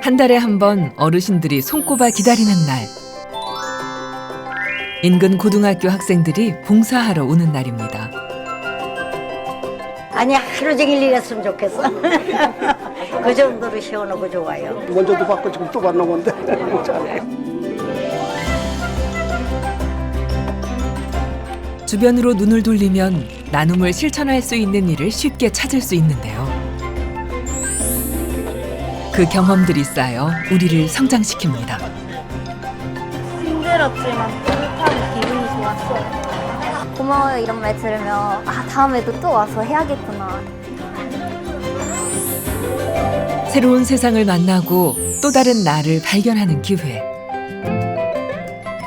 한 달에 한 번 어르신들이 손꼽아 기다리는 날. 인근 고등학교 학생들이 봉사하러 오는 날입니다. 아니 하루 종일 일했으면 좋겠어. 그 정도로 시원하고 좋아요. 먼저도 받고 지금 또 받는 건데. 주변으로 눈을 돌리면 나눔을 실천할 수 있는 일을 쉽게 찾을 수 있는데요. 그 경험들이 쌓여 우리를 성장시킵니다. 힘들었지만 뿌듯하고 기분이 좋았어요. 고마워요 이런 말 들으면 아 다음에도 또 와서 해야겠구나. 새로운 세상을 만나고 또 다른 나를 발견하는 기회.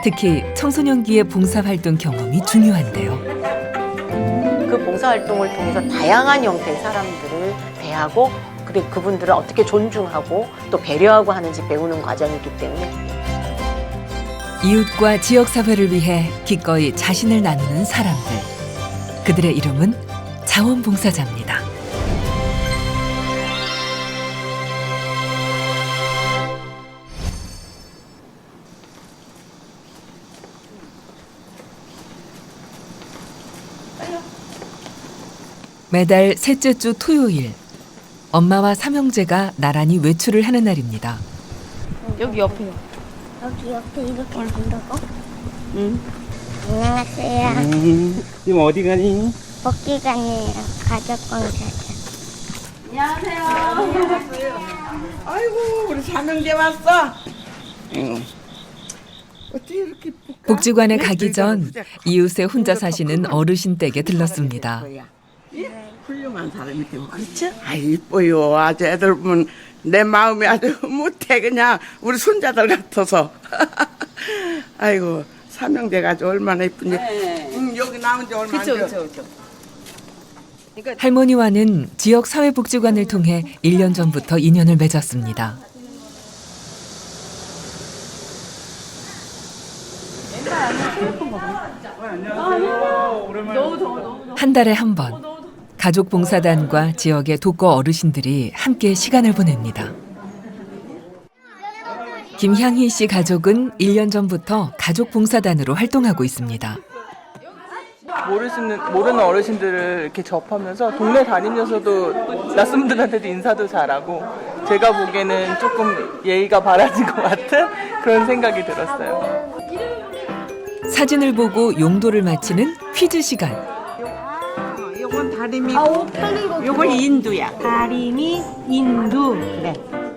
특히 청소년기의 봉사활동 경험이 중요한데요. 그 봉사활동을 통해서 다양한 형태의 사람들을 대하고 그리고 그분들을 어떻게 존중하고 또 배려하고 하는지 배우는 과정이기 때문에 이웃과 지역사회를 위해 기꺼이 자신을 나누는 사람들. 그들의 이름은 자원봉사자입니다. 매달 셋째 주 토요일, 엄마와 삼형제가 나란히 외출을 하는 날입니다. 여기 옆에요. 여기 옆에 이렇게 한다고? 응. 안녕하세요. 지금 어디 가니? 복지관이에요. 가족봉사자. 아이고 우리 삼형제 왔어. 어떻게 이렇게 복지관에 가기 전 이웃에 혼자 사시는 어르신 댁에 들렀습니다. 훌륭한 사람이 되고 그렇죠? 아 이뻐요. 아주 애들 보면 내 마음이 아주 못해 그냥 우리 손자들 같아서. 아이고 삼형제가 아주 얼마나 이쁜지. 여기 나온 지 얼마 안 됐어. 할머니와는 지역 사회복지관을 통해 1년 전부터 인연을 맺었습니다. 한 달에 한 번, 가족봉사단과 지역의 독거 어르신들이 함께 시간을 보냅니다. 김향희 씨 가족은 1년 전부터 가족봉사단으로 활동하고 있습니다. 모르는 어르신들을 이렇게 접하면서 동네 다니면서도 낯선 분들한테도 인사도 잘하고 제가 보기에는 조금 예의가 바라진 것 같은 그런 생각이 들었어요. 사진을 보고 용도를 맞히는 퀴즈 시간. 요건 다리미고 요건 인두야. 다리미 인두. 그래.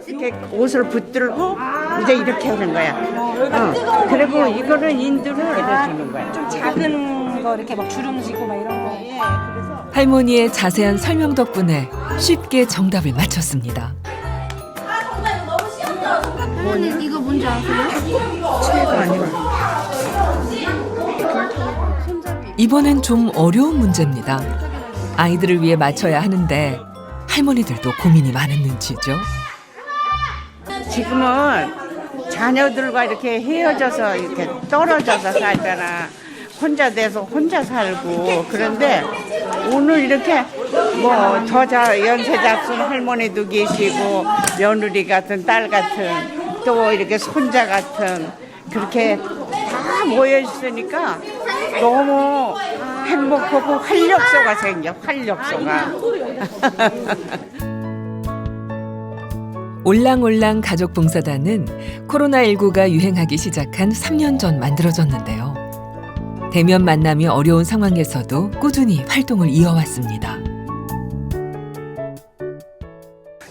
이렇게 옷을 붙들고 이제 이렇게 하는 거야. 그리고 이거는 인두를 이렇게 주는 거야. 좀 작은 거 이렇게 막 주름지고 막 이런 거. 할머니의 자세한 설명 덕분에 쉽게 정답을 맞췄습니다. 할머니 이거 뭔지 아세요? 이번엔 좀 어려운 문제입니다. 아이들을 위해 맞춰야 하는데 할머니들도 고민이 많은 눈치죠. 지금은 자녀들과 이렇게 헤어져서 이렇게 떨어져서 살잖아. 혼자 돼서 혼자 살고 그런데 오늘 이렇게 뭐 저자 연세잡순 할머니도 계시고 며느리 같은 딸 같은 또 이렇게 손자 같은 그렇게 다 모여 있으니까 너무 행복하고 활력소가 생겨. 활력소가. 올랑올랑 가족봉사단은 코로나19가 유행하기 시작한 3년 전 만들어졌는데요. 대면 만남이 어려운 상황에서도 꾸준히 활동을 이어왔습니다.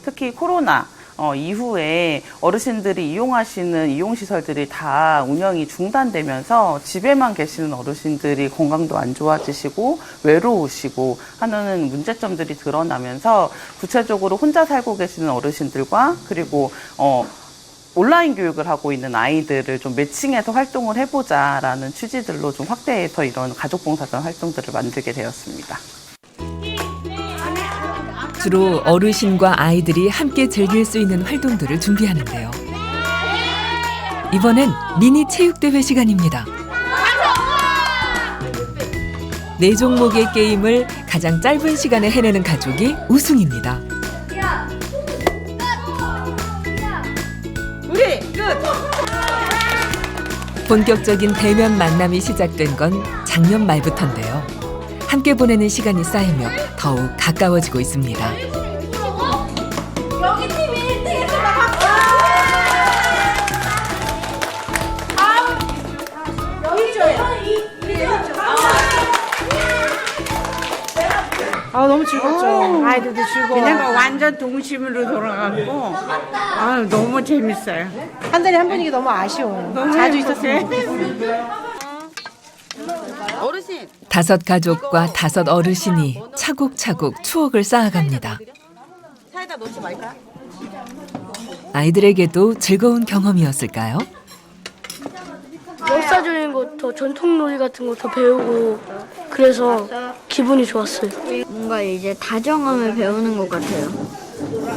특히 코로나 이후에 어르신들이 이용하시는 이용시설들이 다 운영이 중단되면서 집에만 계시는 어르신들이 건강도 안 좋아지시고 외로우시고 하는 문제점들이 드러나면서 구체적으로 혼자 살고 계시는 어르신들과 그리고 온라인 교육을 하고 있는 아이들을 좀 매칭해서 활동을 해보자라는 취지들로 좀 확대해서 이런 가족봉사단 활동들을 만들게 되었습니다. 주로 어르신과 아이들이 함께 즐길 수 있는 활동들을 준비하는데요. 이번엔 미니 체육대회 시간입니다. 4종목의 게임을 가장 짧은 시간에 해내는 가족이 우승입니다. 본격적인 대면 만남이 시작된 건 작년 말부터인데요. 함께 보내는 시간이 쌓이며 더욱 가까워지고 있습니다. 아 너무 즐겁죠. 아이들도 즐거워. 그냥 완전 동심으로 돌아갔고 너무 재밌어요. 한 달에 한 번이기 너무 아쉬워요. 자주 있었으면 좋겠어요. 다섯 가족과 다섯 어르신이 차곡차곡 추억을 쌓아갑니다. 아이들에게도 즐거운 경험이었을까요? 역사적인 것도 전통놀이 같은 것도 배우고 그래서 기분이 좋았어요. 뭔가 이제 다정함을 배우는 것 같아요.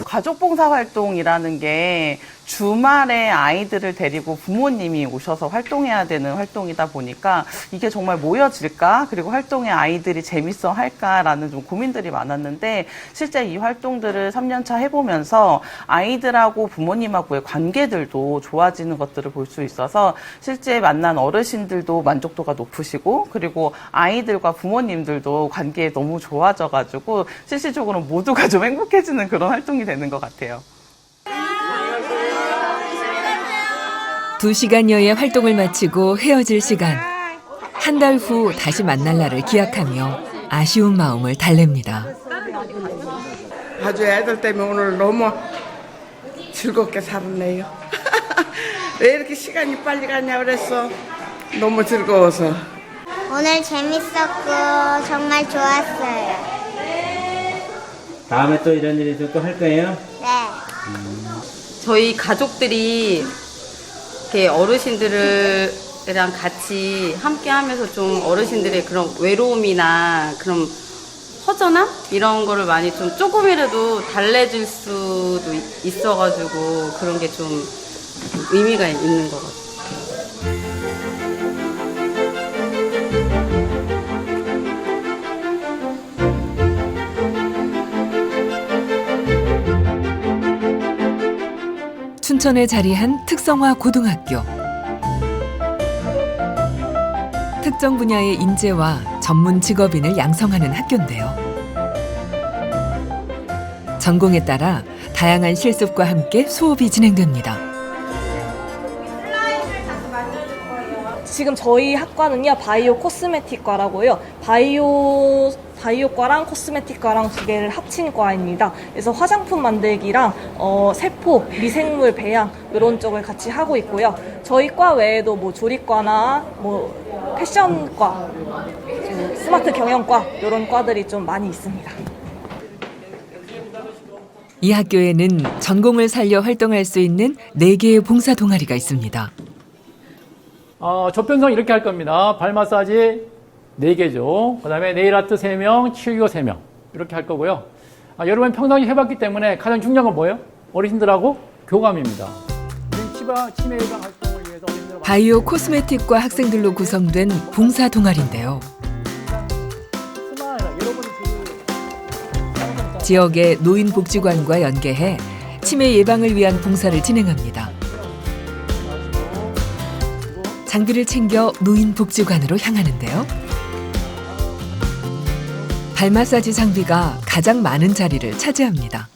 가족 봉사 활동이라는 게 주말에 아이들을 데리고 부모님이 오셔서 활동해야 되는 활동이다 보니까 이게 정말 모여질까? 그리고 활동에 아이들이 재밌어 할까라는 좀 고민들이 많았는데 실제 이 활동들을 3년차 해보면서 아이들하고 부모님하고의 관계들도 좋아지는 것들을 볼 수 있어서 실제 만난 어르신들도 만족도가 높으시고 그리고 아이들과 부모님들도 관계에 너무 좋아져가지고 실질적으로 모두가 좀 행복해지는 그런 활동이 되는 것 같아요. 2시간여의 활동을 마치고 헤어질 시간. 한 달 후 다시 만날 날을 기약하며 아쉬운 마음을 달랩니다. 아주 애들 때문에 오늘 너무 즐겁게 살았네요. 왜 이렇게 시간이 빨리 가냐 그랬어. 너무 즐거워서. 오늘 재밌었고 정말 좋았어요. 다음에 또 이런 일이 또 할 거예요? 네. 저희 가족들이 이렇게 어르신들이랑 같이 함께 하면서 좀 어르신들의 그런 외로움이나 그런 허전함? 이런 거를 많이 좀 조금이라도 달래줄 수도 있어가지고 그런 게 좀 의미가 있는 것 같아요. 춘천에 자리한 특성화 고등학교. 특정 분야의 인재와 전문 직업인을 양성하는 학교인데요. 전공에 따라 다양한 실습과 함께 수업이 진행됩니다. 지금 저희 학과는요 바이오 코스메틱과라고요. 바이오과랑 코스메틱과랑 두 개를 합친 과입니다. 그래서 화장품 만들기랑 세포, 미생물 배양 이런 쪽을 같이 하고 있고요. 저희 과 외에도 뭐 조리과나 뭐 패션과, 스마트 경영과 이런 과들이 좀 많이 있습니다. 이 학교에는 전공을 살려 활동할 수 있는 4개의 봉사 동아리가 있습니다. 조편성 이렇게 할 겁니다. 발 마사지 4개죠. 그 다음에 네일 아트 3명, 치유기구 3명. 이렇게 할 거고요. 여러 번 평상시 해봤기 때문에 가장 중요한 건 뭐예요? 어르신들하고 교감입니다. 치매 예방 활동을 위해서 어르신들 바이오 코스메틱과 학생들로 구성된 봉사 동아리인데요. 지역의 노인복지관과 연계해 치매 예방을 위한 봉사를 진행합니다. 장비를 챙겨 노인복지관으로 향하는데요. 발 마사지 장비가 가장 많은 자리를 차지합니다.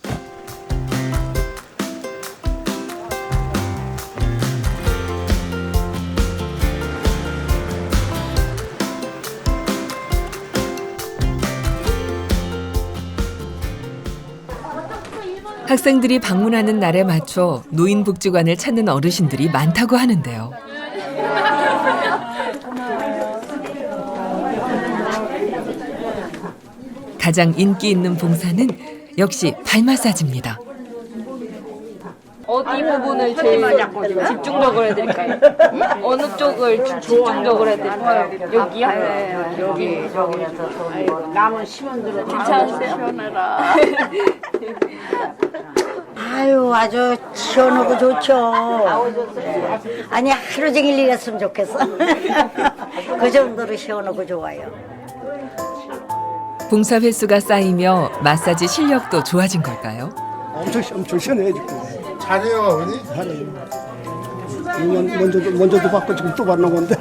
학생들이 방문하는 날에 맞춰 노인복지관을 찾는 어르신들이 많다고 하는데요. 가장 인기 있는 봉사는 역시 발 마사지입니다. 어디 부분을 제일 집중적으로 해드릴까요? 어느 쪽을 집중적으로 해드릴까요? 여기요? 네, 여기 남은 심원들은 괜찮으세요? 아유 아주 시원하고 좋죠. 아니 하루 종일 일했으면 좋겠어. 그 정도로 시원하고 좋아요. 봉사 횟수가 쌓이며 마사지 실력도 좋아진 걸까요? 엄청 시원해 지금. 잘해요, 어머니? 잘해요. 먼저도 받고 지금 또 받는 건데.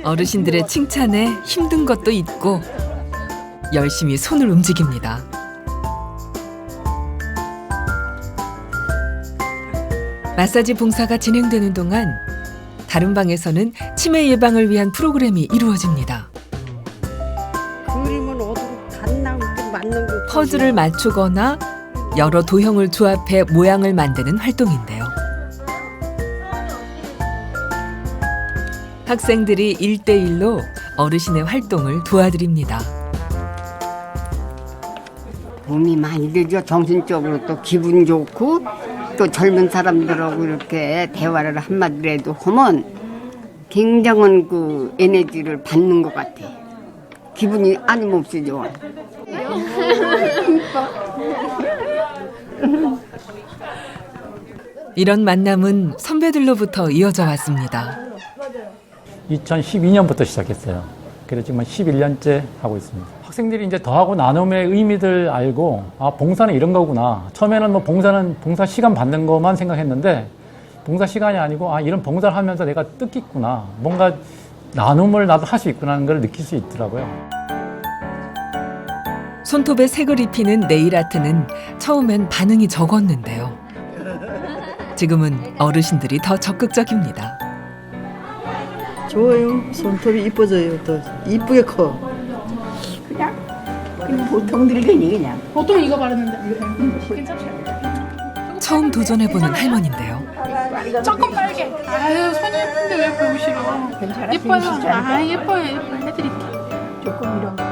어르신들의 칭찬에 힘든 것도 있고 열심히 손을 움직입니다. 마사지 봉사가 진행되는 동안 다른 방에서는 치매 예방을 위한 프로그램이 이루어집니다. 그림은 어디로 갔나 맞는 거. 퍼즐을 맞추거나 여러 도형을 조합해 모양을 만드는 활동인데요. 학생들이 1대1로 어르신의 활동을 도와드립니다. 도움이 많이 되죠. 정신적으로 또 기분 좋고 또 젊은 사람들하고 이렇게 대화를 한마디라도 하면 굉장한 그 에너지를 받는 것 같아. 기분이 아님없이 좋아. 이런 만남은 선배들로부터 이어져 왔습니다. 2012년부터 시작했어요. 그래서 지금 11년째 하고 있습니다. 학생들이 이제 더하고 나눔의 의미들 알고, 아, 봉사는 이런 거구나. 처음에는 뭐 봉사는 봉사 시간 받는 것만 생각했는데, 봉사 시간이 아니고, 아, 이런 봉사를 하면서 내가 뜻깊구나. 뭔가 나눔을 나도 할 수 있구나 하는 걸 느낄 수 있더라고요. 손톱에 색을 입히는 네일 아트는 처음엔 반응이 적었는데요. 지금은 어르신들이 더 적극적입니다. 좋아요. 손톱이 이뻐져요. 더 이쁘게 커. 그냥 보통 늙은이 그냥. 보통 이거 바르는데 괜찮죠? 처음 도전해보는 할머니인데요. 조금 빨개. 아유 손 예쁜데 왜 보기 싫어? 예뻐요. 아 예뻐요. 해드릴게. 조금 이런 거.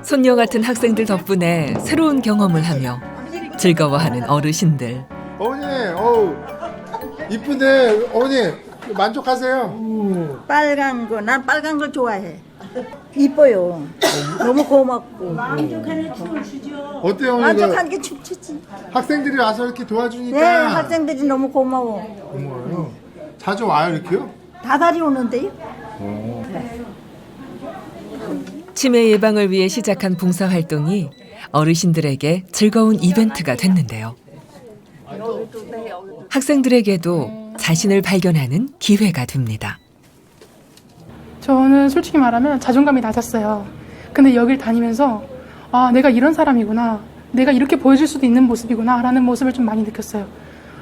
손녀 같은 학생들 덕분에 새로운 경험을 하며 즐거워하는 어르신들. 어머니, 어우 이쁜데 어머니 만족하세요? 빨간 거, 난 빨간 걸 좋아해. 이뻐요. 너무 고맙고. 어때요? 만족한 게 춤추지. 학생들이 와서 이렇게 도와주니까. 네, 학생들이 너무 고마워. 고마워요. 자주 와요 이렇게요? 다달이 오는데요. 치매 예방을 위해 시작한 봉사활동이 어르신들에게 즐거운 이벤트가 됐는데요. 학생들에게도 자신을 발견하는 기회가 됩니다. 저는 솔직히 말하면 자존감이 낮았어요. 근데 여길 다니면서 아 내가 이런 사람이구나. 내가 이렇게 보여줄 수도 있는 모습이구나 라는 모습을 좀 많이 느꼈어요.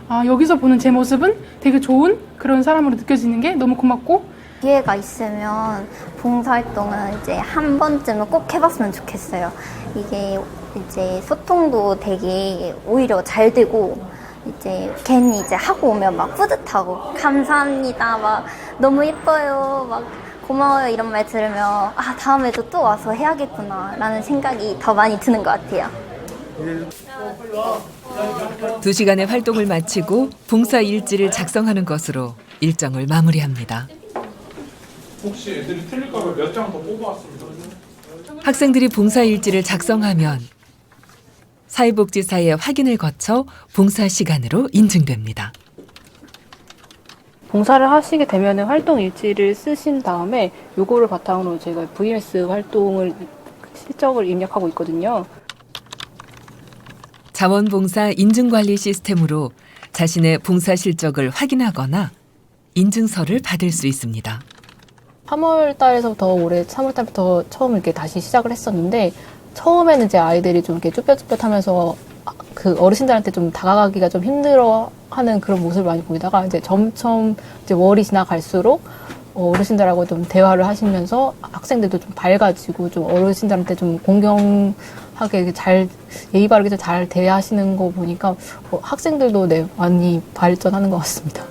아 여기서 보는 제 모습은 되게 좋은 그런 사람으로 느껴지는 게 너무 고맙고 기회가 있으면 봉사활동은 이제 한 번쯤은 꼭 해봤으면 좋겠어요. 이게 이제 소통도 되게 오히려 잘 되고 이제 괜히 이제 하고 오면 막 뿌듯하고 감사합니다 막 너무 예뻐요 막 고마워요 이런 말 들으면 아 다음에도 또 와서 해야겠구나 라는 생각이 더 많이 드는 것 같아요. 2시간의 활동을 마치고 봉사 일지를 작성하는 것으로 일정을 마무리합니다. 혹시 애들이 틀릴까 봐 몇 장 더 뽑아왔습니다. 학생들이 봉사 일지를 작성하면 사회복지사의 확인을 거쳐 봉사 시간으로 인증됩니다. 봉사를 하시게 되면 활동 일지를 쓰신 다음에 요거를 바탕으로 제가 VMS 활동을 실적을 입력하고 있거든요. 자원봉사 인증관리 시스템으로 자신의 봉사 실적을 확인하거나 인증서를 받을 수 있습니다. 3월 달에서부터 올해 3월 달부터 처음 이렇게 다시 시작을 했었는데 처음에는 이제 아이들이 좀 이렇게 쭈뼛쭈뼛하면서 그 어르신들한테 좀 다가가기가 좀 힘들어하는 그런 모습을 많이 보이다가 이제 점점 이제 월이 지나갈수록 어르신들하고 좀 대화를 하시면서 학생들도 좀 밝아지고 좀 어르신들한테 좀 공경하게 잘 예의 바르게 잘 대하시는 거 보니까 학생들도 네, 많이 발전하는 것 같습니다.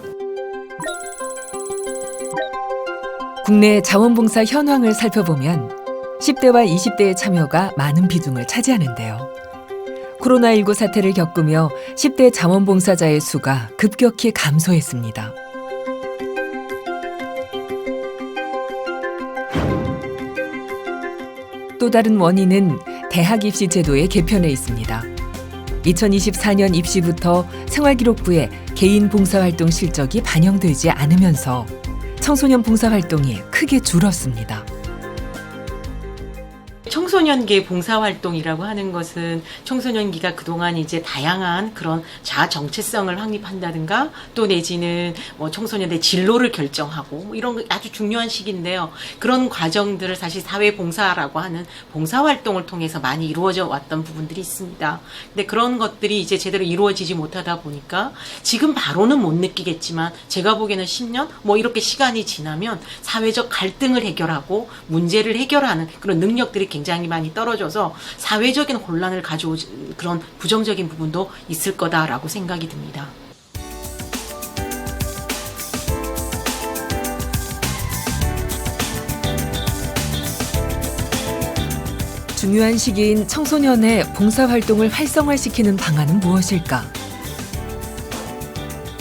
국내 자원봉사 현황을 살펴보면 10대와 20대의 참여가 많은 비중을 차지하는데요. 코로나19 사태를 겪으며 10대 자원봉사자의 수가 급격히 감소했습니다. 또 다른 원인은 대학 입시 제도의 개편에 있습니다. 2024년 입시부터 생활기록부에 개인 봉사활동 실적이 반영되지 않으면서 청소년 봉사활동이 크게 줄었습니다. 청소년기 봉사활동이라고 하는 것은 청소년기가 그동안 이제 다양한 그런 자아 정체성을 확립한다든가 또 내지는 뭐 청소년의 진로를 결정하고 뭐 이런 아주 중요한 시기인데요. 그런 과정들을 사실 사회봉사라고 하는 봉사활동을 통해서 많이 이루어져 왔던 부분들이 있습니다. 근데 그런 것들이 이제 제대로 이루어지지 못하다 보니까 지금 바로는 못 느끼겠지만 제가 보기에는 10년 뭐 이렇게 시간이 지나면 사회적 갈등을 해결하고 문제를 해결하는 그런 능력들이 굉장히 많이 떨어져서 사회적인 혼란을 가져오는 그런 부정적인 부분도 있을 거다라고 생각이 듭니다. 중요한 시기인 청소년의 봉사활동을 활성화시키는 방안은 무엇일까?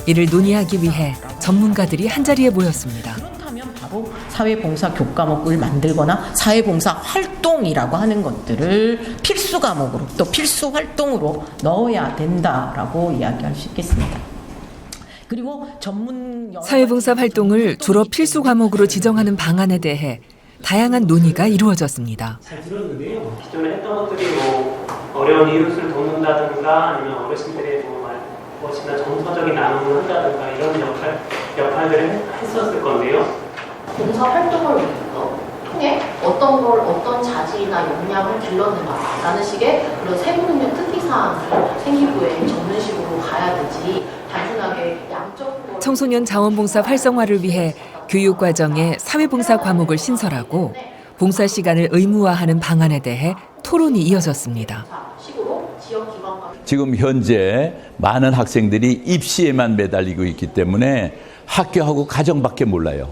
이를 논의하기 위해 전문가들이 한자리에 모였습니다. 그렇다면 바로 사회봉사 교과목을 만들거나 사회봉사 활동이라고 하는 것들을 필수 과목으로 또 필수 활동으로 넣어야 된다라고 이야기할 수 있겠습니다. 그리고 사회봉사 활동을 졸업 필수 과목으로 지정하는 방안에 대해 다양한 논의가 이루어졌습니다. 잘 들었는데요. 기존에 했던 것들이 뭐 어려운 이웃을 돕는다든가 아니면 어르신들의 무엇이나 정서적인 나눔을 한다든가 이런 역할들을 했었을 건데요. 봉사 활동을 통해 어떤 자질이나 역량을 길러내라라는 식의 그런 세부능력 특기사항을 생기부에 적는 식으로 가야 되지 단순하게 양적으로. 청소년 자원봉사 활성화를 위해 교육과정에 사회봉사 과목을 신설하고 봉사 시간을 의무화하는 방안에 대해 토론이 이어졌습니다. 지금 현재 많은 학생들이 입시에만 매달리고 있기 때문에 학교하고 가정밖에 몰라요.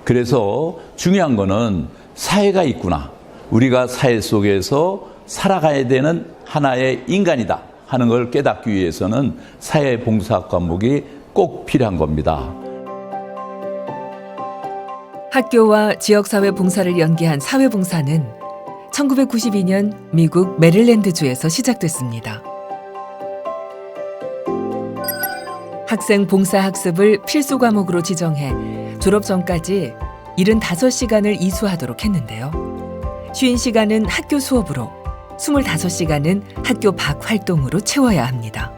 그래서 중요한 거는 사회가 있구나. 우리가 사회 속에서 살아가야 되는 하나의 인간이다 하는 걸 깨닫기 위해서는 사회봉사 과목이 꼭 필요한 겁니다. 학교와 지역사회 봉사를 연계한 사회봉사는 1992년 미국 메릴랜드주에서 시작됐습니다. 학생 봉사 학습을 필수 과목으로 지정해 졸업 전까지 75시간을 이수하도록 했는데요. 50시간은 학교 수업으로, 25시간은 학교 밖 활동으로 채워야 합니다.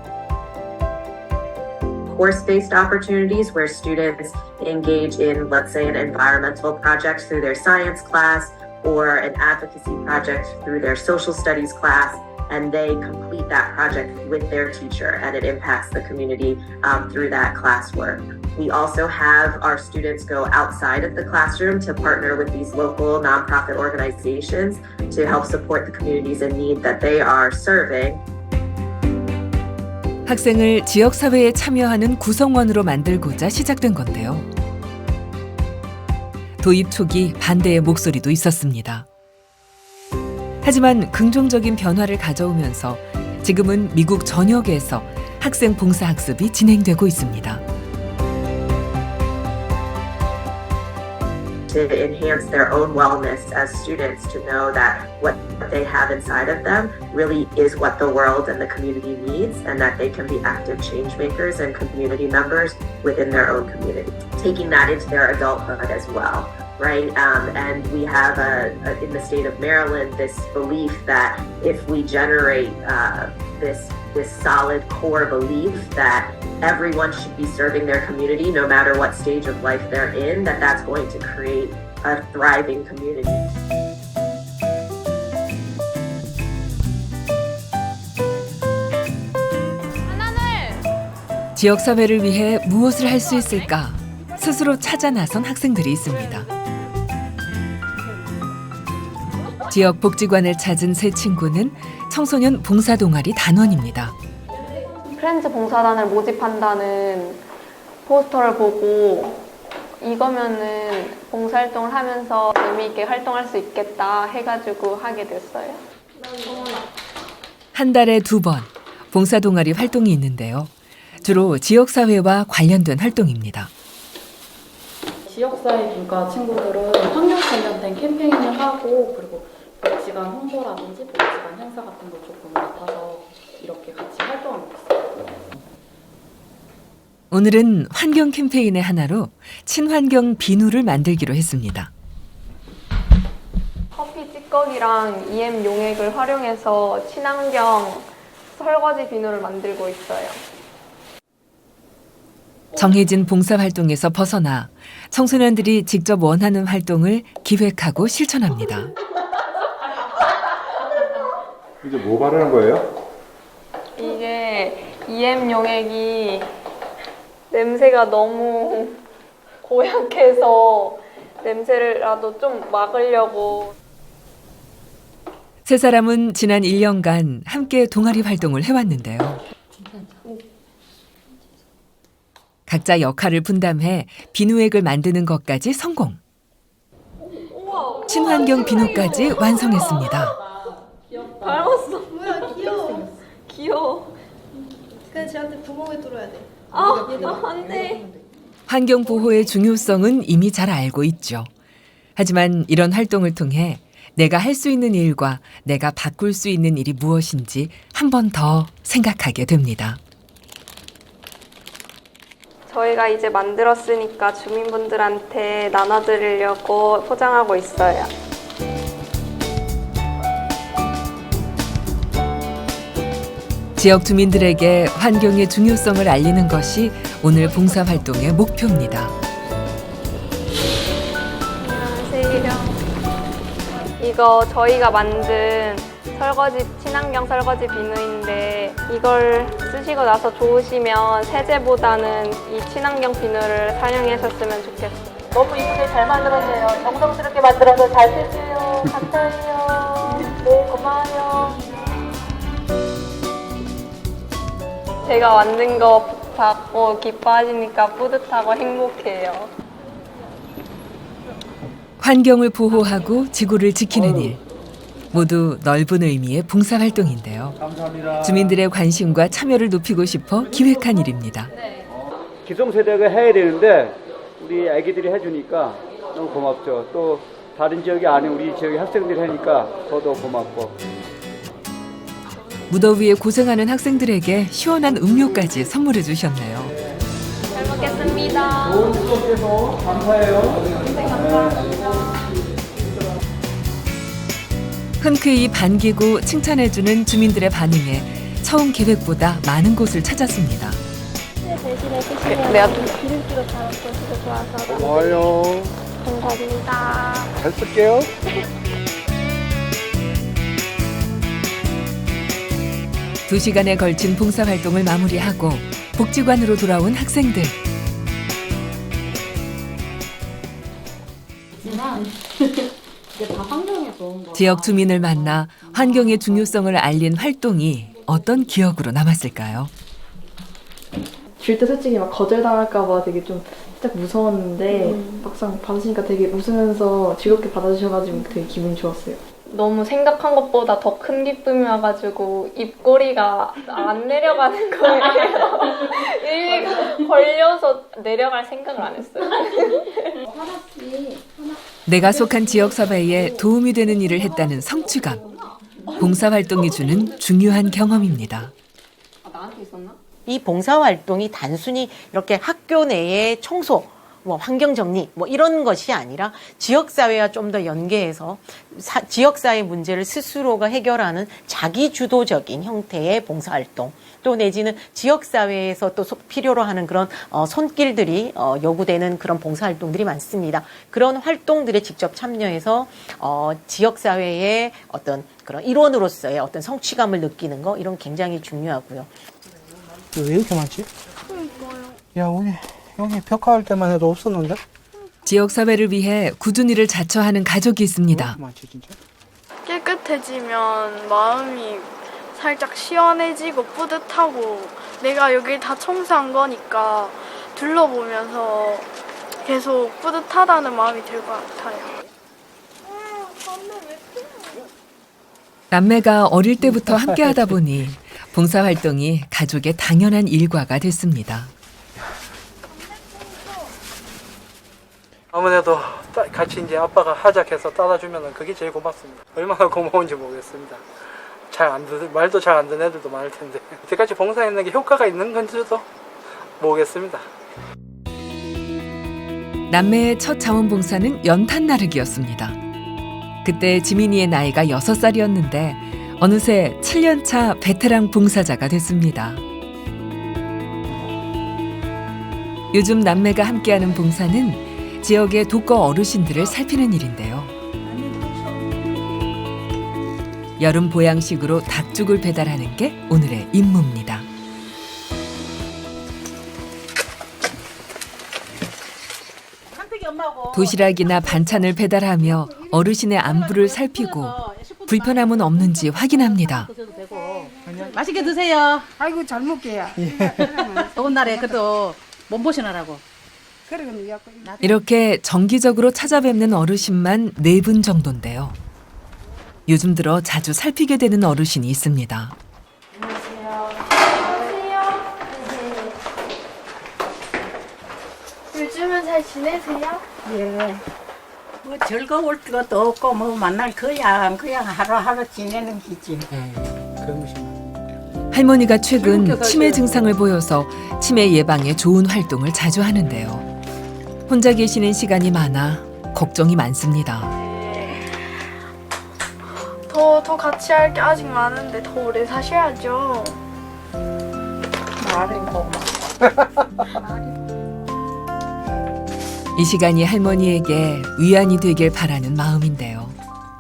Course-based opportunities where students engage in, let's say, an environmental project through their science class or an advocacy project through their social studies class, and they complete that project with their teacher, and it impacts the community through that classwork. We also have our students go outside of the classroom to partner with these local nonprofit organizations to help support the communities in need that they are serving. 학생을 지역사회에 참여하는 구성원으로 만들고자 시작된 건데요. 도입 초기 반대의 목소리도 있었습니다. 하지만 긍정적인 변화를 가져오면서 지금은 미국 전역에서 학생 봉사 학습이 진행되고 있습니다. To enhance their own wellness as students, to know that what they have inside of them really is what the world and the community needs, and that they can be active change makers and community members within their own community. Taking that into their adulthood as well, right? And we have in the state of Maryland this belief that if we generate this solid core belief that everyone should be serving their community no matter what stage of life they're in, that's going to create a thriving community. 지역사회를 위해 무엇을 할 수 있을까? 스스로 찾아 나선 학생들이 있습니다. 지역 복지관을 찾은 세 친구는 청소년 봉사동아리 단원입니다. 프렌즈 봉사단을 모집한다는 포스터를 보고 이거면은 봉사활동을 하면서 재미있게 활동할 수 있겠다 해가지고 하게 됐어요. 한 달에 2번 봉사동아리 활동이 있는데요. 주로 지역사회와 관련된 활동입니다. 지역사회 분과 친구들은 환경 관련된 캠페인을 하고 그리고 복지관 홍보라든지 복지관 행사 같은 거 조금 맡아서 이렇게 같이 활동하고 있어요. 오늘은 환경 캠페인의 하나로 친환경 비누를 만들기로 했습니다. 커피 찍고 찌꺼기랑 EM 용액을 활용해서 친환경 설거지 비누를 만들고 있어요. 정해진 봉사활동에서 벗어나 청소년들이 직접 원하는 활동을 기획하고 실천합니다. 이제 뭐 바르는 거예요? 이게 EM 용액이 냄새가 너무 고약해서 냄새라도 좀 막으려고. 세 사람은 지난 1년간 함께 동아리 활동을 해왔는데요. 각자 역할을 분담해 비누액을 만드는 것까지 성공. 친환경 비누까지 완성했습니다. 닮았어. 뭐야, 귀여워. 귀여워. 그냥 쟤한테 구멍에 뚫어야 돼. 안 돼. 환경 보호의 중요성은 이미 잘 알고 있죠. 하지만 이런 활동을 통해 내가 할 수 있는 일과 내가 바꿀 수 있는 일이 무엇인지 한 번 더 생각하게 됩니다. 저희가 이제 만들었으니까 주민분들한테 나눠드리려고 포장하고 있어요. 지역 주민들에게 환경의 중요성을 알리는 것이 오늘 봉사활동의 목표입니다. 안녕하세요. 이거 저희가 만든 친환경 설거지 비누인데 이걸 쓰시고 나서 좋으시면 세제보다는 이 친환경 비누를 사용하셨으면 좋겠어요. 너무 이쁘게 잘 만들었네요. 정성스럽게 만들어서 잘 쓸게요. 감사해요. 네, 고마워요. 제가 만든 거 받고 기뻐하시니까 뿌듯하고 행복해요. 환경을 보호하고 지구를 지키는 일. 모두 넓은 의미의 봉사활동인데요. 주민들의 관심과 참여를 높이고 싶어 기획한 일입니다. 기성세대가 해야 되는데 우리 아기들이 해주니까 너무 고맙죠. 또 다른 지역이 아닌 우리 지역의 학생들이 하니까 더더 고맙고. 무더위에 고생하는 학생들에게 시원한 음료까지 선물해 주셨네요. 잘 먹겠습니다. 좋은 수업해서 감사해요. 네, 감사합니다. 흔쾌히 반기고 칭찬해주는 주민들의 반응에 처음 계획보다 많은 곳을 찾았습니다. 대신에 드시면 기름기로 잘 드시고 좋아서 고마워요. 감사합니다. 잘 쓸게요. 두 시간에 걸친 봉사활동을 마무리하고 복지관으로 돌아온 학생들. 이게 다 환경에 좋은 거. 지역 주민을 만나 환경의 중요성을 알린 활동이 어떤 기억으로 남았을까요? 줄 때 솔직히 막 거절당할까봐 되게 좀 살짝 무서웠는데 막상 받으시니까 되게 웃으면서 즐겁게 받아주셔가지고 되게 기분이 좋았어요. 너무 생각한 것보다 더 큰 기쁨이 와가지고 입꼬리가 안 내려가는 거예요. 일이 걸려서 내려갈 생각을 안 했어요. 내가 속한 지역사회에 도움이 되는 일을 했다는 성취감. 봉사활동이 주는 중요한 경험입니다. 나한테 있었나? 이 봉사활동이 단순히 이렇게 학교 내의 청소, 환경정리 이런 것이 아니라 지역사회와 좀 더 연계해서 지역사회 문제를 스스로가 해결하는 자기주도적인 형태의 봉사활동 또 내지는 지역사회에서 또 필요로 하는 그런 손길들이 요구되는 그런 봉사활동들이 많습니다. 그런 활동들에 직접 참여해서 지역사회의 어떤 그런 일원으로서의 어떤 성취감을 느끼는 거 이런 굉장히 중요하고요. 왜 이렇게 많지? 야, 우리 여기 벽화할 때만 해도 없었는데? 지역사회를 위해 꾸준히 일을 자처하는 가족이 있습니다. 깨끗해지면 마음이 살짝 시원해지고 뿌듯하고 내가 여기 다 청소한 거니까 둘러보면서 계속 뿌듯하다는 마음이 들 것 같아요. 남매가 어릴 때부터 함께하다 보니 봉사활동이 가족의 당연한 일과가 됐습니다. 아무래도 같이 이제 아빠가 하작해서 따라주면 그게 제일 고맙습니다. 얼마나 고마운지 모르겠습니다. 말도 잘 안 듣는 애들도 많을 텐데 이때까지 봉사했는 게 효과가 있는 건지도 모르겠습니다. 남매의 첫 자원봉사는 연탄 나르기였습니다. 그때 지민이의 나이가 6살이었는데 어느새 7년차 베테랑 봉사자가 됐습니다. 요즘 남매가 함께하는 봉사는 지역의 독거 어르신들을 살피는 일인데요. 여름 보양식으로 닭죽을 배달하는 게 오늘의 임무입니다. 도시락이나 반찬을 배달하며 어르신의 안부를 살피고 불편함은 없는지 확인합니다. 맛있게 드세요. 아이고 잘 먹게요. 더운 날에 그래도 몸보신하라고. 이렇게 정기적으로 찾아뵙는 어르신만 4분 정도인데요. 요즘 들어 자주 살피게 되는 어르신이 있습니다. 요즘은 잘 지내세요? 예. 뭐 즐거울 것도 없고 뭐 만날 그냥 하루하루 지내는 기지. 할머니가 최근 치매 증상을 보여서 치매 예방에 좋은 활동을 자주 하는데요. 혼자 계시는 시간이 많아 걱정이 많습니다. 더 같이 할 게 아직 많은데 더 오래 사셔야죠. 이 시간이 할머니에게 위안이 되길 바라는 마음인데요.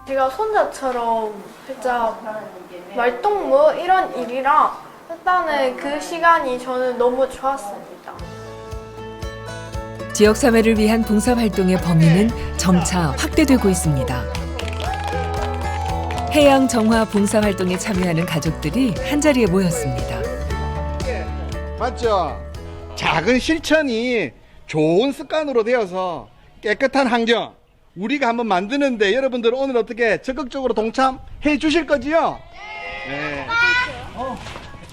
제가 손자처럼 진짜 말동무 이런 일이랑 했다는 그 시간이 저는 너무 좋았습니다. 지역사회를 위한 봉사활동의 범위는 점차 확대되고 있습니다. 해양 정화 봉사활동에 참여하는 가족들이 한자리에 모였습니다. 맞죠? 작은 실천이 좋은 습관으로 되어서 깨끗한 환경 우리가 한번 만드는데 여러분들 오늘 어떻게 적극적으로 동참해 주실 거지요? 네.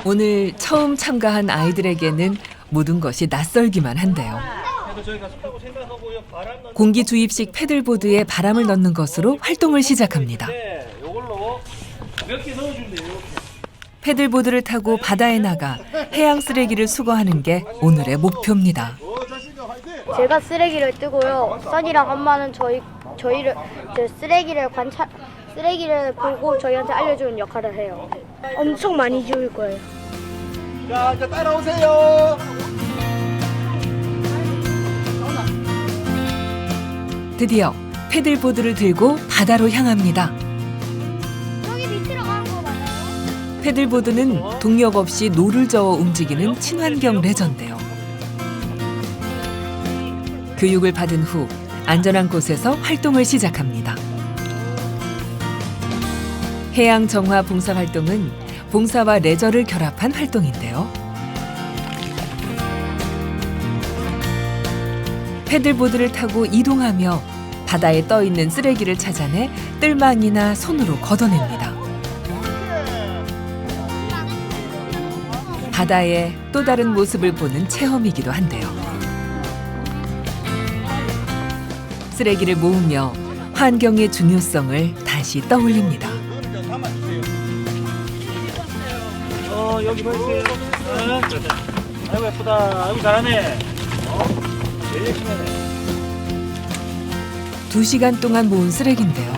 오늘 처음 참가한 아이들에게는 모든 것이 낯설기만 한데요. 공기 주입식 패들보드에 바람을 넣는 것으로 활동을 시작합니다. 패들보드를 타고 바다에 나가 해양 쓰레기를 수거하는 게 오늘의 목표입니다. 제가 쓰레기를 뜨고요. 써니랑 엄마는 저희를 쓰레기를 보고 저희한테 알려주는 역할을 해요. 엄청 많이 지울 거예요. 자, 이제 따라오세요. 드디어 패들보드를 들고 바다로 향합니다. 저기 밑으로 가는 거 맞아요? 패들보드는 동력 없이 노를 저어 움직이는 친환경 레저인데요. 교육을 받은 후 안전한 곳에서 활동을 시작합니다. 해양 정화 봉사활동은 봉사와 레저를 결합한 활동인데요. 패들보드를 타고 이동하며 바다에 떠있는 쓰레기를 찾아내 뜰망이나 손으로 걷어냅니다. 바다의 또 다른 모습을 보는 체험이기도 한데요. 쓰레기를 모으며 환경의 중요성을 다시 떠올립니다. 여기 보이세요? 아이고 예쁘다. 아이고 잘하네. 제일 열심히 하네. 2시간 동안 모은 쓰레기인데요.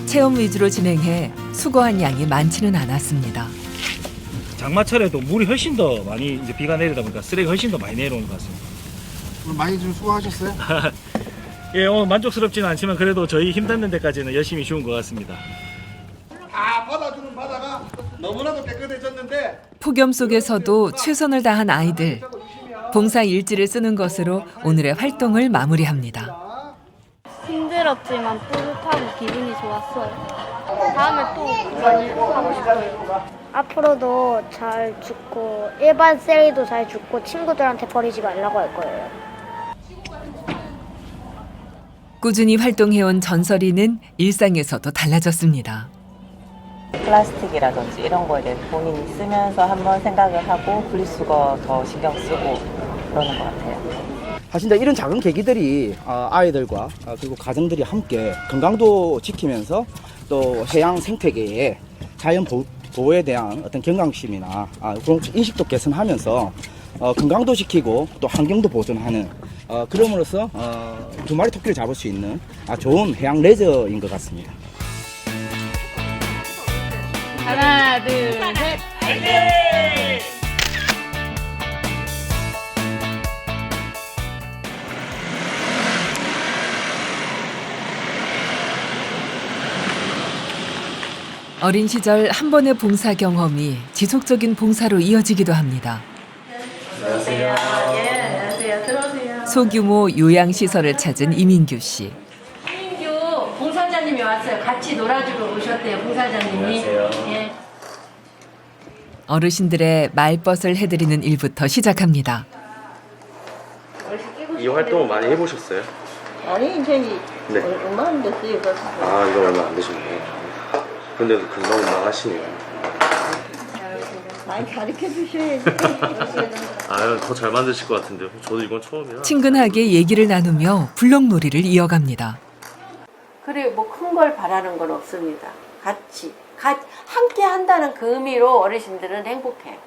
체험 위주로 진행해 수거한 양이 많지는 않았습니다. 장마철에도 물이 훨씬 더 많이 이제 비가 내리다 보니까 쓰레기 훨씬 더 많이 내려오는 것 같습니다. 오늘 많이 좀 수고하셨어요? 예, 오늘 만족스럽지는 않지만 그래도 저희 힘닿는 데까지는 열심히 쉬운 것 같습니다. 받아주는 바다가 너무나도 깨끗해졌는데 폭염 속에서도 최선을 다한 아이들. 봉사 일지를 쓰는 것으로 오늘의 활동을 마무리합니다. 힘들었지만 뿌듯하고 기분이 좋았어요. 다음에 또 많이 하고 싶어요. 앞으로도 잘 줍고 일반 쓰레기도 잘 줍고 친구들한테 버리지 말라고 할 거예요. 꾸준히 활동해온 전설이는 일상에서도 달라졌습니다. 플라스틱이라든지 이런 거에 대해 본인이 쓰면서 한번 생각을 하고 분리수거 더 신경 쓰고 그러는 것 같아요. 사실 이런 작은 계기들이 아이들과 그리고 가정들이 함께 건강도 지키면서 또 해양 생태계의 자연 보호에 대한 어떤 경각심이나 그런 인식도 개선하면서 건강도 지키고 또 환경도 보존하는 그럼으로써 2마리 토끼를 잡을 수 있는 좋은 해양 레저인 것 같습니다. 하나, 둘, 셋. 어린 시절 한 번의 봉사 경험이 지속적인 봉사로 이어지기도 합니다. 안녕하세요. 예, 안녕하세요. 들어오세요. 소규모 요양시설을 찾은 이민규 씨. 이민규 봉사자님이 왔어요. 같이 놀아주고 오셨대요. 봉사자님이. 예. 어르신들의 말벗을 해드리는 일부터 시작합니다. 이 활동을 많이 해보셨어요? 아니 인생이 네. 얼마 안 됐어요. 아, 이거 얼마 안 되셨네요. 근데도 금방 하시네요. 많이 가르쳐 주셔야지. 아, 더 잘 만드실 것 같은데요. 저도 이건 처음이라. 친근하게 얘기를 나누며 블록놀이를 이어갑니다. 그래 뭐 큰 걸 바라는 건 없습니다. 같이 함께 한다는 그 의미로 어르신들은 행복해.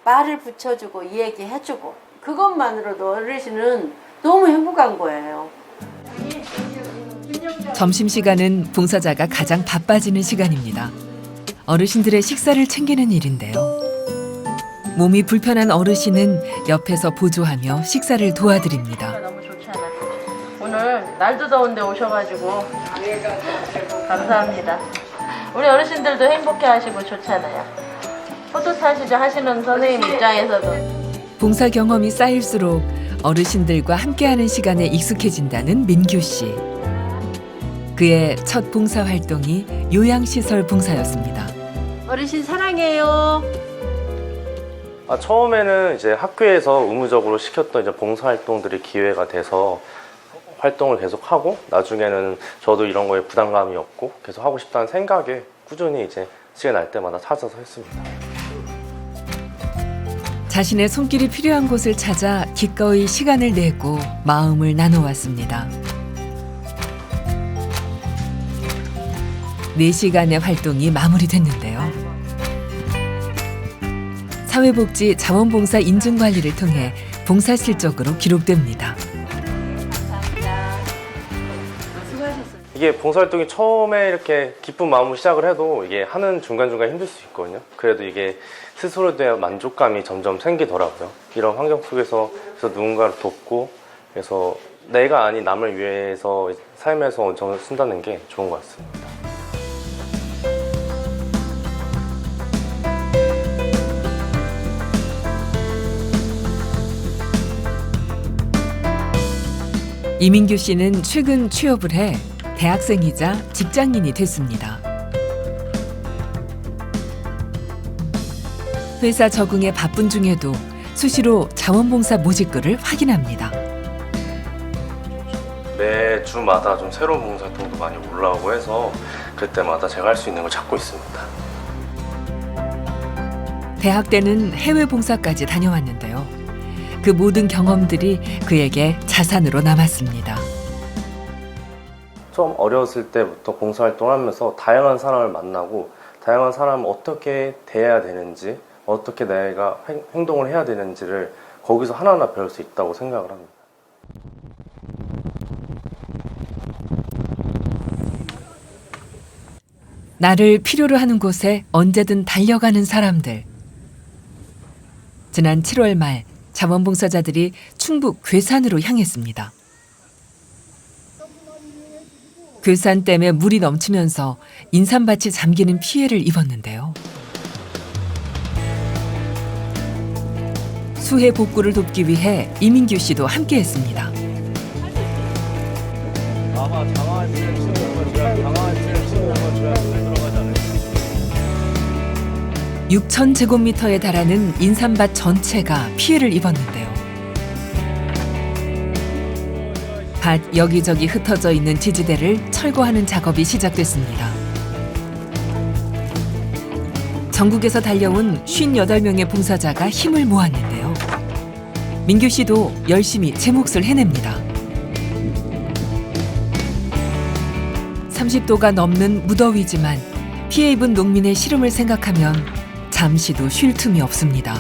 말을 붙여주고 얘기해주고 그것만으로도 어르신은 너무 행복한 거예요. 점심시간은 봉사자가 가장 바빠지는 시간입니다. 어르신들의 식사를 챙기는 일인데요. 몸이 불편한 어르신은 옆에서 보조하며 식사를 도와드립니다. 너무 좋지 않아요? 오늘 날도 더운데 오셔가지고 감사합니다. 우리 어르신들도 행복해 하시고 좋잖아요. 뿌듯하시죠? 하시는 선생님 입장에서도. 봉사 경험이 쌓일수록 어르신들과 함께하는 시간에 익숙해진다는 민규 씨. 그의 첫 봉사 활동이 요양시설 봉사였습니다. 어르신 사랑해요. 처음에는 이제 학교에서 의무적으로 시켰던 이제 봉사 활동들이 기회가 돼서 활동을 계속 하고, 나중에는 저도 이런 거에 부담감이 없고 계속 하고 싶다는 생각에 꾸준히 이제 시간 날 때마다 찾아서 했습니다. 자신의 손길이 필요한 곳을 찾아 기꺼이 시간을 내고 마음을 나눠왔습니다. 4시간의 활동이 마무리됐는데요. 사회복지 자원봉사 인증관리를 통해 봉사 실적으로 기록됩니다. 이게 봉사활동이 처음에 이렇게 기쁜 마음으로 시작을 해도 이게 하는 중간중간 힘들 수 있거든요. 그래도 이게 스스로에 대한 만족감이 점점 생기더라고요. 이런 환경 속에서 누군가를 돕고, 그래서 내가 아닌 남을 위해서 삶에서 온정을 쓴다는 게 좋은 것 같습니다. 이민규 씨는 최근 취업을 해 대학생이자 직장인이 됐습니다. 회사 적응에 바쁜 중에도 수시로 자원봉사 모집글을 확인합니다. 매주마다 좀 새로운 봉사활동도 많이 올라오고 해서 그때마다 제가 할 수 있는 걸 찾고 있습니다. 대학 때는 해외 봉사까지 다녀왔는데요. 그 모든 경험들이 그에게 자산으로 남았습니다. 처음 어렸을 때부터 봉사활동을 하면서 다양한 사람을 만나고, 다양한 사람을 어떻게 대해야 되는지, 어떻게 내가 행동을 해야 되는지를 거기서 하나하나 배울 수 있다고 생각을 합니다. 나를 필요로 하는 곳에 언제든 달려가는 사람들. 지난 7월 말 자원봉사자들이 충북 괴산으로 향했습니다. 괴산댐에 물이 넘치면서 인삼밭이 잠기는 피해를 입었는데요. 수해 복구를 돕기 위해 이민규 씨도 함께했습니다. 6,000제곱미터에 달하는 인삼밭 전체가 피해를 입었는데요. 밭 여기저기 흩어져 있는 지지대를 철거하는 작업이 시작됐습니다. 전국에서 달려온 58명의 봉사자가 힘을 모았는데요. 민규 씨도 열심히 제 몫을 해냅니다. 30도가 넘는 무더위지만 피해 입은 농민의 시름을 생각하면 잠시도 쉴 틈이 없습니다.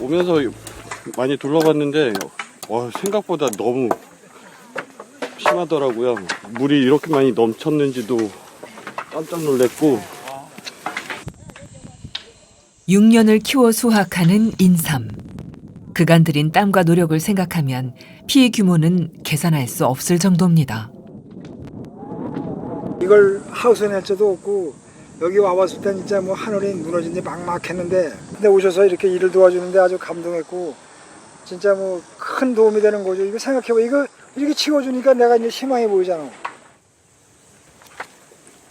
오면서 많이 둘러봤는데 생각보다 너무 심하더라고요. 물이 이렇게 많이 넘쳤는지도 깜짝 놀랐고. 6년을 키워 수확하는 인삼. 그간 들인 땀과 노력을 생각하면 피해 규모는 계산할 수 없을 정도입니다. 이걸 하우스 낼지도 없고 여기 와봤을 땐 진짜 뭐 하늘이 무너진 데 막막했는데 근데 오셔서 이렇게 일을 도와주는데 아주 감동했고 진짜 뭐 큰 도움이 되는 거죠. 이거 생각해봐. 이거 이렇게 치워주니까 내가 이제 희망이 보이잖아.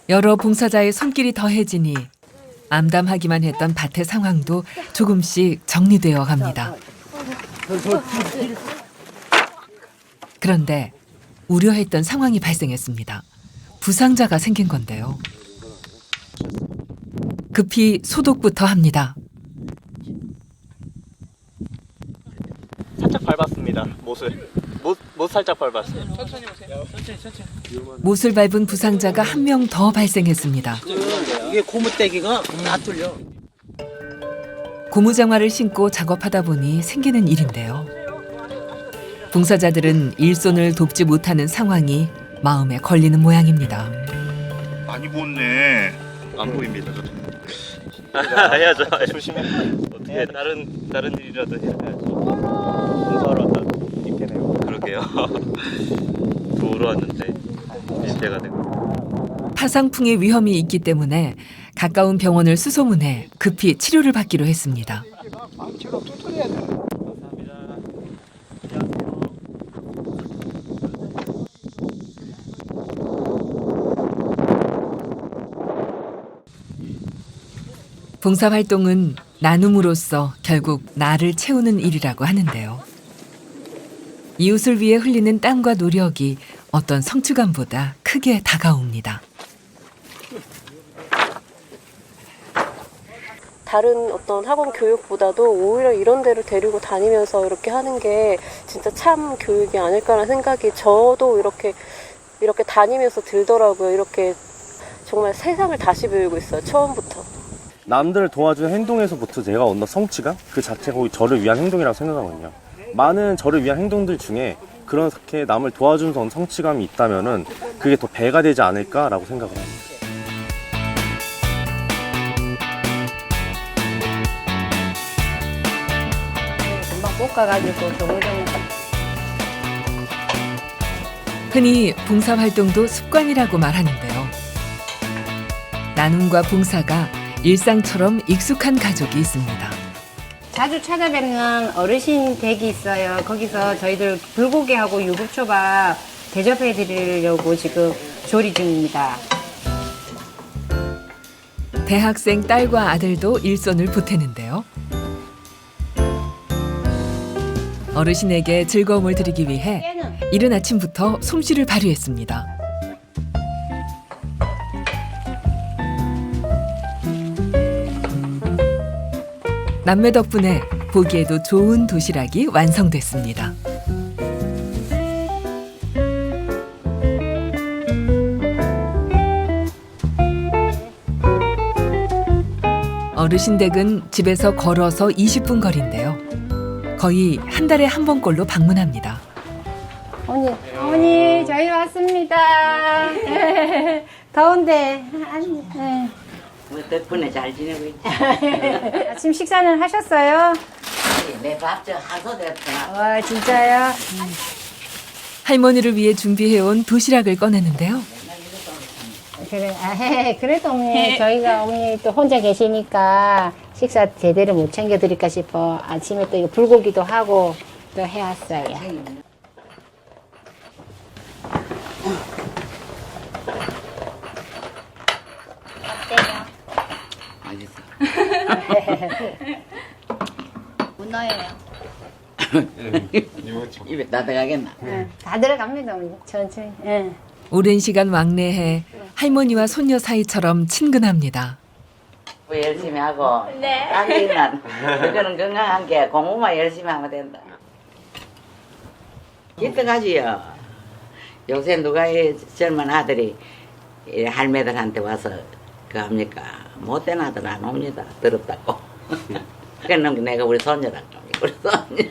여러 봉사자의 손길이 더해지니 암담하기만 했던 밭의 상황도 조금씩 정리되어 갑니다. 그런데 우려했던 상황이 발생했습니다. 부상자가 생긴 건데요. 급히 소독부터 합니다. 살짝 밟았습니다. 못 살짝 밟았어요. 천천히 오세요. 천천히. 못을 밟은 부상자가 한 명 더 발생했습니다. 이게 고무대기가 다 뚫려. 고무장화를 신고 작업하다 보니 생기는 일인데요. 봉사자들은 일손을 돕지 못하는 상황이 마음에 걸리는 모양입니다. 많이 부었네. 안 보입니다. 해야죠. 조심해. 어떻게 다른 일이라도 해야지. 공사하러 왔다 이렇게 되고. 그러게요. 도우러 왔는데 밀대가 되고. 파상풍의 위험이 있기 때문에 가까운 병원을 수소문해 급히 치료를 받기로 했습니다. 봉사활동은 나눔으로써 결국 나를 채우는 일이라고 하는데요. 이웃을 위해 흘리는 땀과 노력이 어떤 성취감보다 크게 다가옵니다. 다른 어떤 학원 교육보다도 오히려 이런 데를 데리고 다니면서 이렇게 하는 게 진짜 참 교육이 아닐까라는 생각이 저도 이렇게 다니면서 들더라고요. 이렇게 정말 세상을 다시 배우고 있어요. 처음부터. 남들을 도와주는 행동에서부터 제가 얻는 성취감? 그 자체가 거의 저를 위한 행동이라고 생각하거든요. 많은 저를 위한 행동들 중에 그렇게 남을 도와주는 성취감이 있다면은 그게 더 배가 되지 않을까라고 생각을 합니다. 금방 볶아가지고 조물조물. 흔히 봉사활동도 습관이라고 말하는데요. 나눔과 봉사가 일상처럼 익숙한 가족이 있습니다. 자주 찾아뵙는 어르신 댁이 있어요. 거기서 저희들 불고기하고 유부초밥 대접해 드리려고 지금 조리 중입니다. 대학생 딸과 아들도 일손을 보태는데요. 어르신에게 즐거움을 드리기 위해 이른 아침부터 솜씨를 발휘했습니다. 남매 덕분에 보기에도 좋은 도시락이 완성됐습니다. 어르신 댁은 집에서 걸어서 20분 거리인데요. 거의 한 달에 한 번꼴로 방문합니다. 어머니 저희 왔습니다. 더운데 뭐 덕분에 잘 지내고 있지. 아침 식사는 하셨어요? 내 밥 좀 하소 됐다. 와 진짜요? 할머니를 위해 준비해온 도시락을 꺼내는데요. 그래, 그래도 어머니 저희가 어머니 또 혼자 계시니까 식사 제대로 못 챙겨드릴까 싶어 아침에 또 이거 불고기도 하고 또 해왔어요. 문어예요. 입에 다 들어가겠나? 다 들어갑니다, 어머니. 천천히. 오랜 시간 왕래해 할머니와 손녀 사이처럼 친근합니다. 열심히 하고. 네. 당기는 그거는 건강한 게 공부만 열심히 하면 된다. 기특하지요. 요새 누가 이 젊은 아들이 이 할매들한테 와서 그 합니까? 못된 아들 안 옵니다. 더럽다고. 그는 내가 우리 손녀라고. 우리 손녀.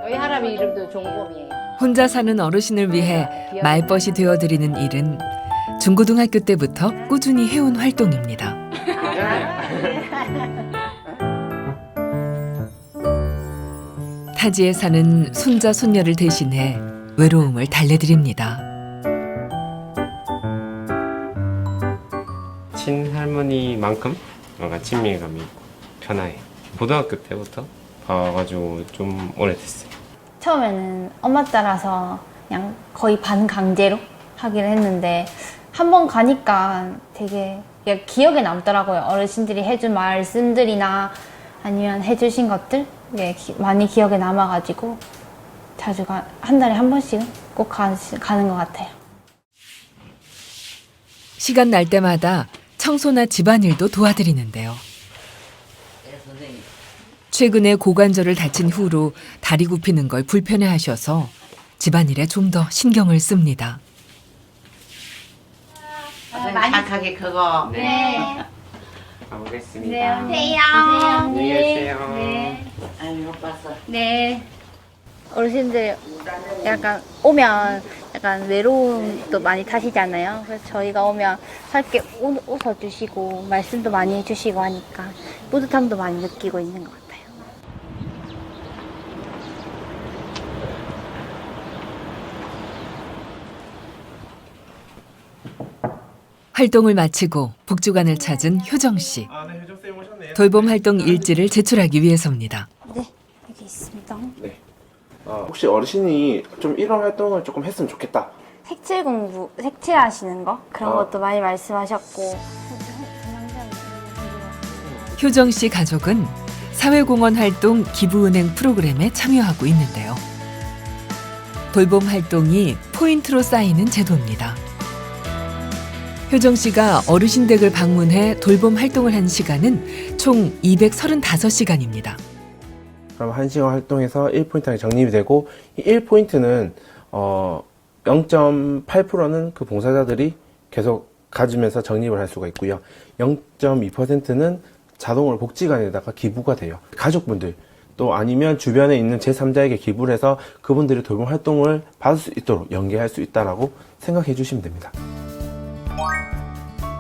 저희 할아버지 이름도 종범이에요. 혼자 사는 어르신을 위해 말벗이 되어드리는 일은 중고등학교 때부터 꾸준히 해온 활동입니다. 타지에 사는 손자 손녀를 대신해 외로움을 달래드립니다. 친할머니만큼 뭔가 친밀감이 있고 편해요. 고등학교 때부터 봐가지고 좀 오래됐어요. 처음에는 엄마 따라서 그냥 거의 반강제로 하기를 했는데 한 번 가니까 되게 기억에 남더라고요. 어르신들이 해준 말씀들이나 아니면 해주신 것들 많이 기억에 남아가지고 자주 한 달에 한 번씩은 꼭 가는 것 같아요. 시간 날 때마다 청소나 집안일도 도와드리는데요. 최근에 고관절을 다친 후로 다리 굽히는 걸 불편해하셔서 집안일에 좀 더 신경을 씁니다. 착하게 크고. 네. 가보겠습니다. 네, 오세요. 안녕히 계세요. 네. 아이고, 봤어. 네. 어르신들 약간 오면 약간 외로움도 많이 타시잖아요. 그래서 저희가 오면 함께 웃어주시고 말씀도 많이 해주시고 하니까 뿌듯함도 많이 느끼고 있는 것 같아요. 활동을 마치고 복주관을 찾은 효정 씨. 돌봄 활동 일지를 제출하기 위해서입니다. 네, 여기 있습니다. 네. 혹시 어르신이 좀 이런 활동을 조금 했으면 좋겠다. 색칠 공부, 색칠하시는 거 그런 것도 많이 말씀하셨고. 효정 씨 가족은 사회공헌 활동 기부은행 프로그램에 참여하고 있는데요. 돌봄 활동이 포인트로 쌓이는 제도입니다. 효정 씨가 어르신 댁을 방문해 돌봄 활동을 한 시간은 총 235시간입니다. 그럼 1시간 활동에서 1포인트가 적립이 되고 이 1포인트는 0.8%는 그 봉사자들이 계속 가지면서 적립을 할 수가 있고요. 0.2%는 자동으로 복지관에다가 기부가 돼요. 가족분들 또 아니면 주변에 있는 제3자에게 기부를 해서 그분들이 돌봄 활동을 받을 수 있도록 연계할 수 있다고 생각해 주시면 됩니다.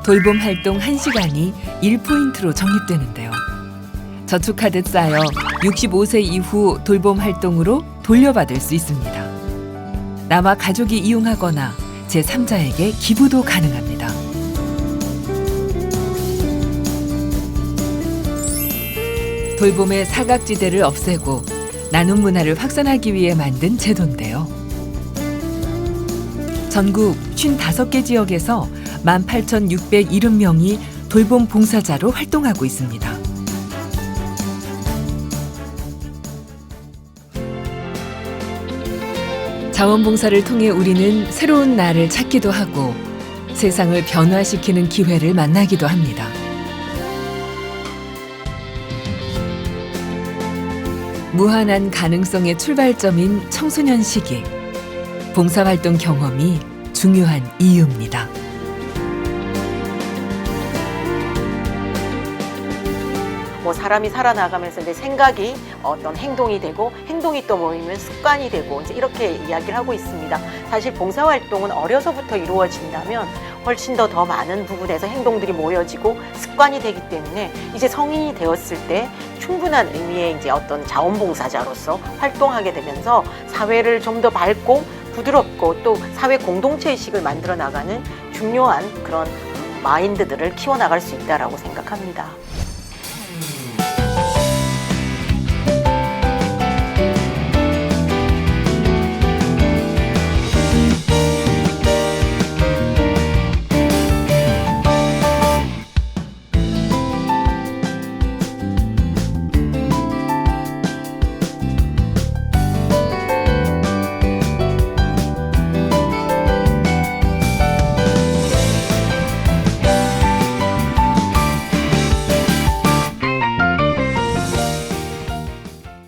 돌봄 활동 1시간이 1포인트로 적립되는데요. 저축하듯 쌓여 65세 이후 돌봄 활동으로 돌려받을 수 있습니다. 나와 가족이 이용하거나 제3자에게 기부도 가능합니다. 돌봄의 사각지대를 없애고 나눔 문화를 확산하기 위해 만든 제도인데요. 전국 55개 지역에서 18,670명이 돌봄 봉사자로 활동하고 있습니다. 자원봉사를 통해 우리는 새로운 나를 찾기도 하고 세상을 변화시키는 기회를 만나기도 합니다. 무한한 가능성의 출발점인 청소년 시기, 봉사활동 경험이 중요한 이유입니다. 뭐 사람이 살아나가면서 이제 생각이 어떤 행동이 되고 행동이 또 모이면 습관이 되고 이제 이렇게 이야기를 하고 있습니다. 사실 봉사활동은 어려서부터 이루어진다면 훨씬 더 많은 부분에서 행동들이 모여지고 습관이 되기 때문에 이제 성인이 되었을 때 충분한 의미의 이제 어떤 자원봉사자로서 활동하게 되면서 사회를 좀 더 밝고 부드럽고 또 사회 공동체 의식을 만들어 나가는 중요한 그런 마인드들을 키워나갈 수 있다라고 생각합니다.